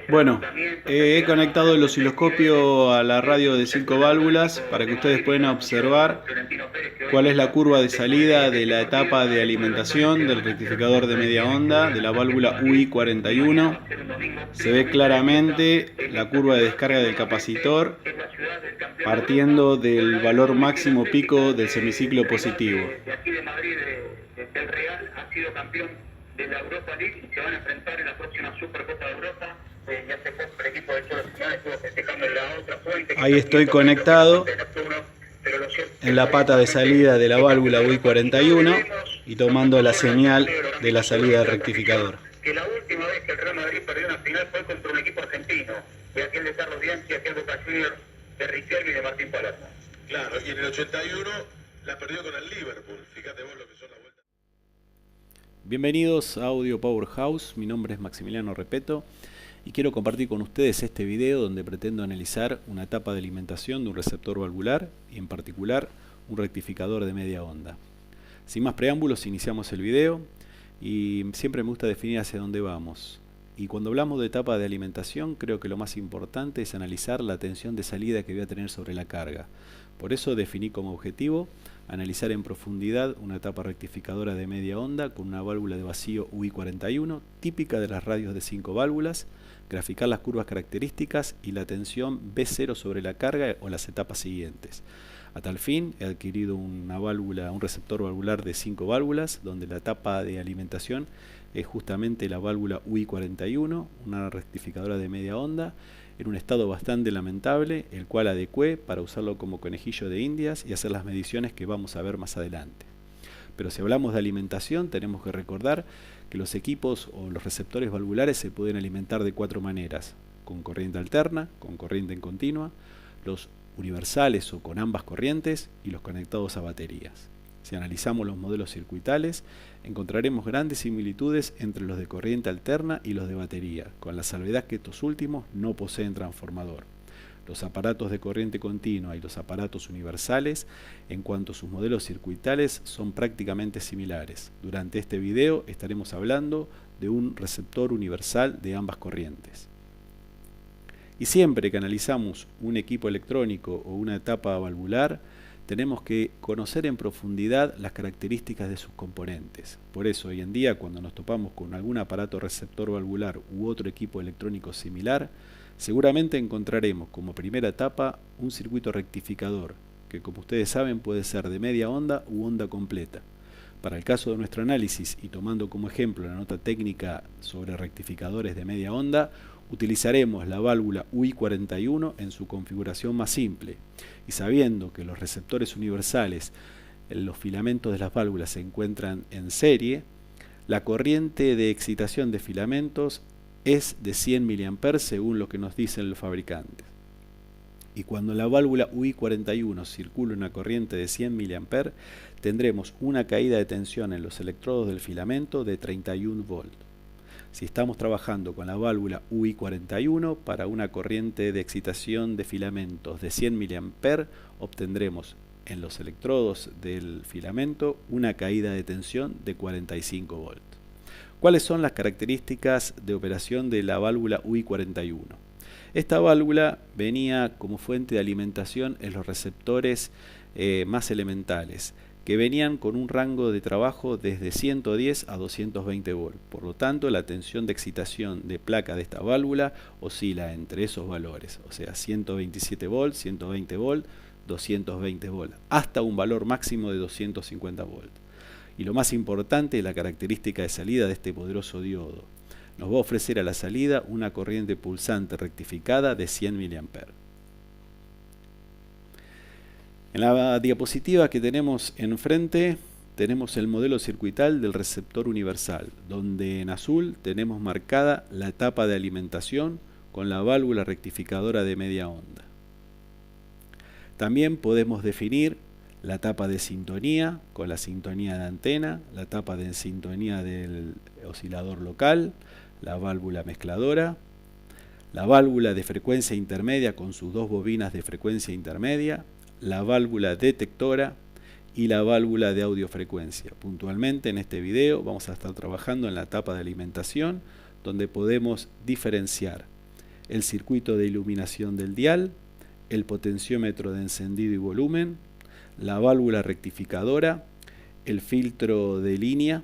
Bueno, he conectado el osciloscopio a la radio de 5 válvulas para que ustedes puedan observar cuál es la curva de salida de la etapa de alimentación del rectificador de media onda de la válvula UI41. Se ve claramente la curva de descarga del capacitor partiendo del valor máximo pico del semiciclo positivo. De la Europa League y se van a enfrentar en la próxima Supercopa de Europa. Ya se fue el equipo de Cholo Simeone, estuvo festejando en la otra fuente. Ahí estoy conectado en la pata de salida de la válvula UI41 y tomando la señal de la salida del rectificador. Que la última vez que el Real Madrid perdió una final fue contra un equipo argentino, y aquel de Carlos Bianchi, aquel Boca Juniors de Riquelme y de Martín Palermo. Claro, y en el 81 la perdió con el Liverpool. Fíjate vos lo que son las vueltas. Bienvenidos a Audio Powerhouse, mi nombre es Maximiliano Repeto y quiero compartir con ustedes este video donde pretendo analizar una etapa de alimentación de un receptor valvular y en particular un rectificador de media onda. Sin más preámbulos iniciamos el video y siempre me gusta definir hacia dónde vamos. Y cuando hablamos de etapa de alimentación creo que lo más importante es analizar la tensión de salida que voy a tener sobre la carga. Por eso definí como objetivo analizar en profundidad una etapa rectificadora de media onda con una válvula de vacío UI41 típica de las radios de 5 válvulas, graficar las curvas características y la tensión B0 sobre la carga o las etapas siguientes. A tal fin he adquirido un receptor valvular de 5 válvulas donde la etapa de alimentación es justamente la válvula UI41, una rectificadora de media onda en un estado bastante lamentable, el cual adecué para usarlo como conejillo de indias y hacer las mediciones que vamos a ver más adelante. Pero si hablamos de alimentación, tenemos que recordar que los equipos o los receptores valvulares se pueden alimentar de 4 maneras: con corriente alterna, con corriente en continua, los universales o con ambas corrientes y los conectados a baterías. Si analizamos los modelos circuitales, encontraremos grandes similitudes entre los de corriente alterna y los de batería, con la salvedad que estos últimos no poseen transformador. Los aparatos de corriente continua y los aparatos universales, en cuanto a sus modelos circuitales, son prácticamente similares. Durante este video estaremos hablando de un receptor universal de ambas corrientes. Y siempre que analizamos un equipo electrónico o una etapa valvular, tenemos que conocer en profundidad las características de sus componentes. Por eso, hoy en día, cuando nos topamos con algún aparato receptor valvular u otro equipo electrónico similar, seguramente encontraremos como primera etapa un circuito rectificador, que como ustedes saben puede ser de media onda u onda completa. Para el caso de nuestro análisis y tomando como ejemplo la nota técnica sobre rectificadores de media onda, utilizaremos la válvula UI41 en su configuración más simple y sabiendo que los receptores universales, los filamentos de las válvulas se encuentran en serie, la corriente de excitación de filamentos es de 100 mA según lo que nos dicen los fabricantes. Y cuando la válvula UI41 circula una corriente de 100 mA, tendremos una caída de tensión en los electrodos del filamento de 31 volts. Si estamos trabajando con la válvula UI41 para una corriente de excitación de filamentos de 100 mA, obtendremos en los electrodos del filamento una caída de tensión de 45 volts. ¿Cuáles son las características de operación de la válvula UI41? Esta válvula venía como fuente de alimentación en los receptores más elementales, que venían con un rango de trabajo desde 110 a 220 volts. Por lo tanto, la tensión de excitación de placa de esta válvula oscila entre esos valores, o sea, 127 volts, 120 volts, 220 volts, hasta un valor máximo de 250 volts. Y lo más importante, la característica de salida de este poderoso diodo. Nos va a ofrecer a la salida una corriente pulsante rectificada de 100 mA. En la diapositiva que tenemos enfrente tenemos el modelo circuital del receptor universal, donde en azul tenemos marcada la etapa de alimentación con la válvula rectificadora de media onda. También podemos definir la etapa de sintonía con la sintonía de antena, la etapa de sintonía del oscilador local, la válvula mezcladora, la válvula de frecuencia intermedia con sus dos bobinas de frecuencia intermedia, la válvula detectora y la válvula de audiofrecuencia. Puntualmente en este video vamos a estar trabajando en la etapa de alimentación, donde podemos diferenciar el circuito de iluminación del dial, el potenciómetro de encendido y volumen, la válvula rectificadora, el filtro de línea,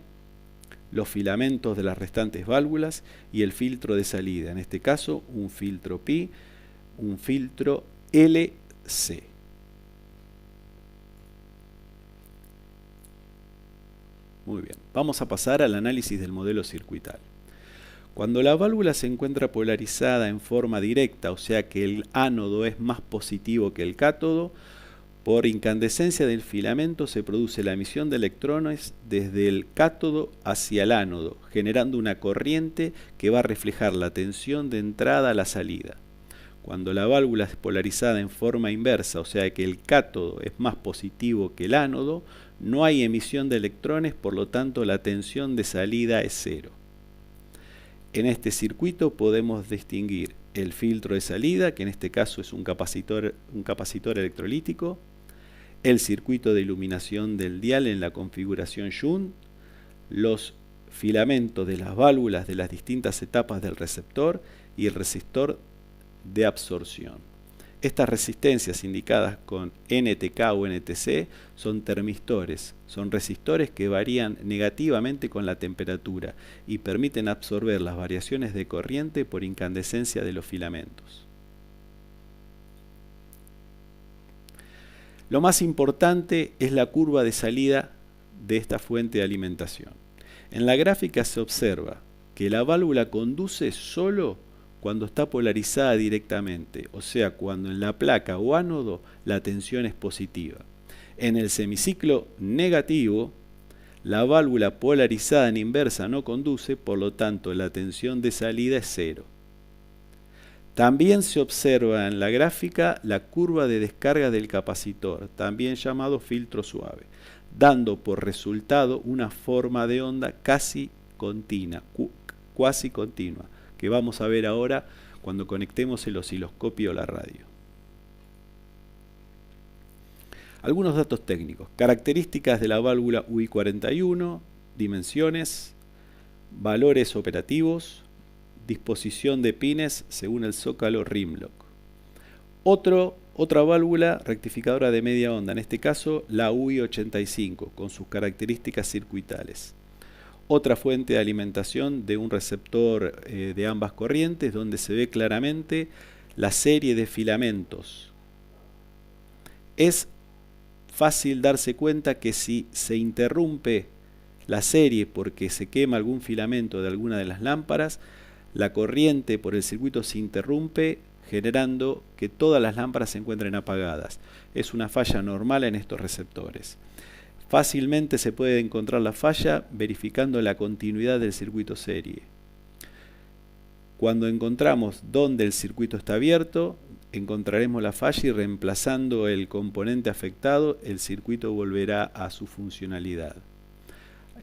los filamentos de las restantes válvulas y el filtro de salida, en este caso un filtro pi, un filtro LC. Muy bien, vamos a pasar al análisis del modelo circuital. Cuando la válvula se encuentra polarizada en forma directa, o sea que el ánodo es más positivo que el cátodo, por incandescencia del filamento se produce la emisión de electrones desde el cátodo hacia el ánodo, generando una corriente que va a reflejar la tensión de entrada a la salida. Cuando la válvula es polarizada en forma inversa, o sea que el cátodo es más positivo que el ánodo, no hay emisión de electrones, por lo tanto la tensión de salida es cero. En este circuito podemos distinguir el filtro de salida, que en este caso es un capacitor electrolítico, el circuito de iluminación del dial en la configuración Shunt, los filamentos de las válvulas de las distintas etapas del receptor y el resistor de absorción. Estas resistencias indicadas con NTK o NTC son termistores, son resistores que varían negativamente con la temperatura y permiten absorber las variaciones de corriente por incandescencia de los filamentos. Lo más importante es la curva de salida de esta fuente de alimentación. En la gráfica se observa que la válvula conduce solo cuando está polarizada directamente, o sea, cuando en la placa o ánodo la tensión es positiva. En el semiciclo negativo, la válvula polarizada en inversa no conduce, por lo tanto la tensión de salida es cero. También se observa en la gráfica la curva de descarga del capacitor, también llamado filtro suave, dando por resultado una forma de onda casi continua, que vamos a ver ahora cuando conectemos el osciloscopio o la radio. Algunos datos técnicos. Características de la válvula UI41, dimensiones, valores operativos, disposición de pines según el zócalo Rimlock. Otra válvula rectificadora de media onda, en este caso la UI85, con sus características circuitales. Otra fuente de alimentación de un receptor de ambas corrientes, donde se ve claramente la serie de filamentos. Es fácil darse cuenta que si se interrumpe la serie porque se quema algún filamento de alguna de las lámparas, la corriente por el circuito se interrumpe, generando que todas las lámparas se encuentren apagadas. Es una falla normal en estos receptores. Fácilmente se puede encontrar la falla verificando la continuidad del circuito serie. Cuando encontramos dónde el circuito está abierto, encontraremos la falla y reemplazando el componente afectado, el circuito volverá a su funcionalidad.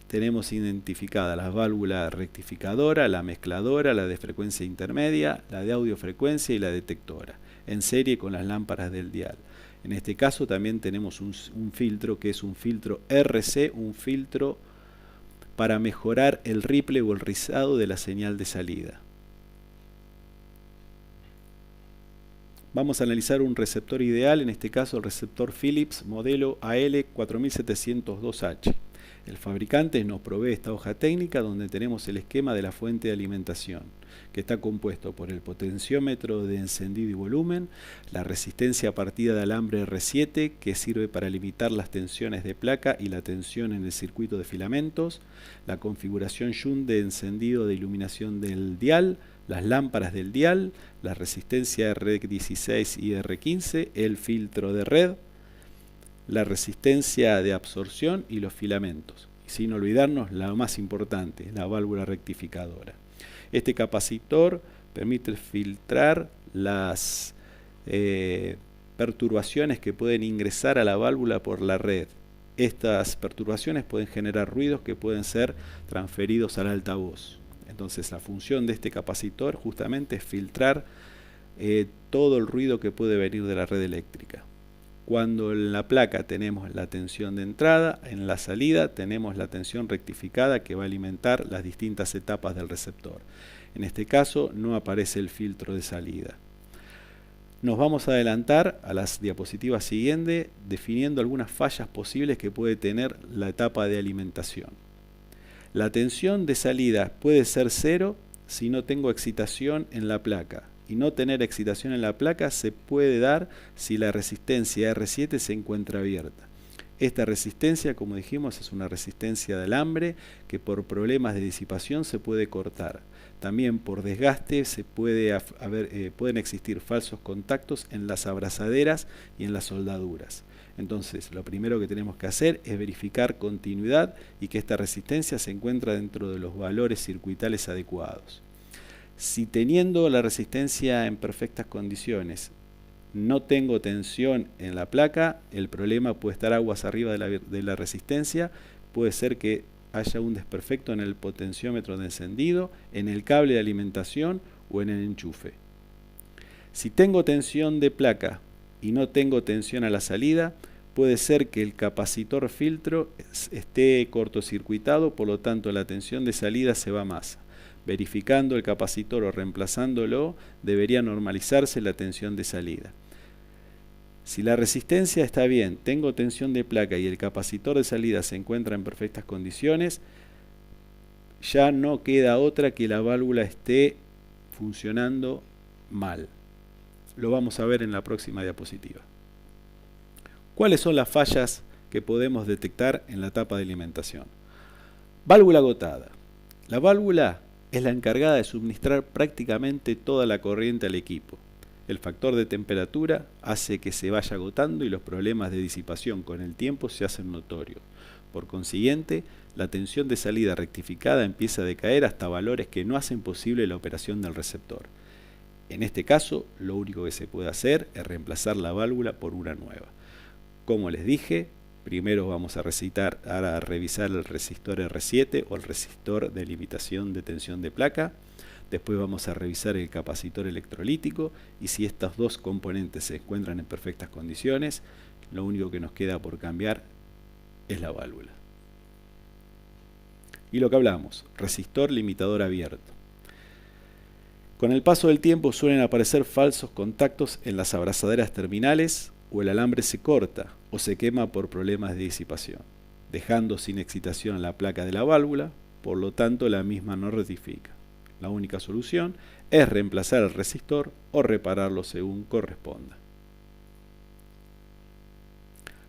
Tenemos identificada la válvula rectificadora, la mezcladora, la de frecuencia intermedia, la de audiofrecuencia y la detectora, en serie con las lámparas del dial. En este caso también tenemos un filtro que es un filtro RC, un filtro para mejorar el ripple o el rizado de la señal de salida. Vamos a analizar un receptor ideal, en este caso el receptor Philips modelo AL4702H. El fabricante nos provee esta hoja técnica donde tenemos el esquema de la fuente de alimentación, que está compuesto por el potenciómetro de encendido y volumen, la resistencia a partida de alambre R7, que sirve para limitar las tensiones de placa y la tensión en el circuito de filamentos, la configuración Shunt de encendido de iluminación del dial, las lámparas del dial, la resistencia R16 y R15, el filtro de red, la resistencia de absorción y los filamentos. Y sin olvidarnos la más importante, la válvula rectificadora. Este capacitor permite filtrar las perturbaciones que pueden ingresar a la válvula por la red. Estas perturbaciones pueden generar ruidos que pueden ser transferidos al altavoz. Entonces la función de este capacitor justamente es filtrar todo el ruido que puede venir de la red eléctrica. Cuando en la placa tenemos la tensión de entrada, en la salida tenemos la tensión rectificada que va a alimentar las distintas etapas del receptor. En este caso no aparece el filtro de salida. Nos vamos a adelantar a las diapositivas siguientes definiendo algunas fallas posibles que puede tener la etapa de alimentación. La tensión de salida puede ser 0 si no tengo excitación en la placa. Y no tener excitación en la placa se puede dar si la resistencia R7 se encuentra abierta. Esta resistencia, como dijimos, es una resistencia de alambre que por problemas de disipación se puede cortar. También por desgaste pueden existir falsos contactos en las abrazaderas y en las soldaduras. Entonces, lo primero que tenemos que hacer es verificar continuidad y que esta resistencia se encuentra dentro de los valores circuitales adecuados. Si teniendo la resistencia en perfectas condiciones no tengo tensión en la placa, el problema puede estar aguas arriba de la resistencia, puede ser que haya un desperfecto en el potenciómetro de encendido, en el cable de alimentación o en el enchufe. Si tengo tensión de placa y no tengo tensión a la salida, puede ser que el capacitor filtro esté cortocircuitado, por lo tanto la tensión de salida se va a masa. Verificando el capacitor o reemplazándolo, debería normalizarse la tensión de salida. Si la resistencia está bien, tengo tensión de placa y el capacitor de salida se encuentra en perfectas condiciones, ya no queda otra que la válvula esté funcionando mal. Lo vamos a ver en la próxima diapositiva. ¿Cuáles son las fallas que podemos detectar en la etapa de alimentación? Válvula agotada. La válvula es la encargada de suministrar prácticamente toda la corriente al equipo. El factor de temperatura hace que se vaya agotando y los problemas de disipación con el tiempo se hacen notorios. Por consiguiente, la tensión de salida rectificada empieza a decaer hasta valores que no hacen posible la operación del receptor. En este caso, lo único que se puede hacer es reemplazar la válvula por una nueva. Como les dije, primero vamos a revisar el resistor R7 o el resistor de limitación de tensión de placa. Después vamos a revisar el capacitor electrolítico y si estos dos componentes se encuentran en perfectas condiciones, lo único que nos queda por cambiar es la válvula. Y lo que hablamos, resistor limitador abierto. Con el paso del tiempo suelen aparecer falsos contactos en las abrazaderas terminales o el alambre se corta o se quema por problemas de disipación, dejando sin excitación la placa de la válvula, por lo tanto la misma no rectifica. La única solución es reemplazar el resistor o repararlo según corresponda.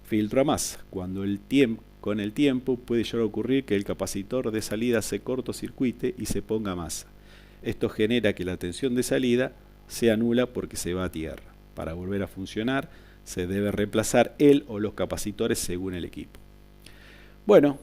Filtro a masa. Con el tiempo puede llegar a ocurrir que el capacitor de salida se cortocircuite y se ponga a masa. Esto genera que la tensión de salida sea nula porque se va a tierra. Para volver a funcionar se debe reemplazar él o los capacitores según el equipo. Bueno,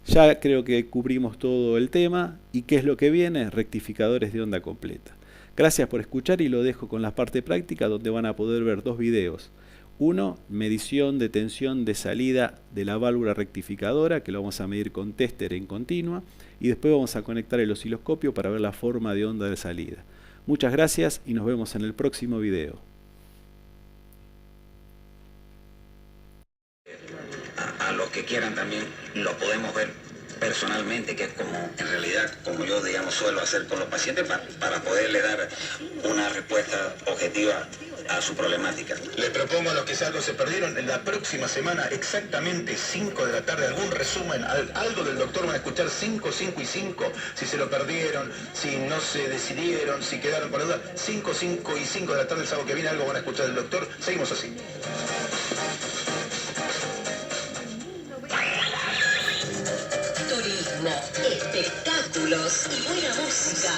ya creo que cubrimos todo el tema. ¿Y qué es lo que viene? Rectificadores de onda completa. Gracias por escuchar y lo dejo con la parte práctica donde van a poder ver dos videos. Uno, medición de tensión de salida de la válvula rectificadora, que lo vamos a medir con tester en continua. Y después vamos a conectar el osciloscopio para ver la forma de onda de salida. Muchas gracias y nos vemos en el próximo video. A los que quieran también lo podemos ver personalmente, que es como en realidad como yo suelo hacer con los pacientes para poderle dar una respuesta objetiva a su problemática. Les propongo a los que algo se perdieron, en la próxima semana, exactamente 5 de la tarde, algún resumen, algo del doctor, van a escuchar 5, 5 y 5, si se lo perdieron, si no se decidieron, si quedaron con la duda, 5, 5 y 5 de la tarde el sábado que viene, algo van a escuchar del doctor. Seguimos así. Turismo, espectáculos y buena música.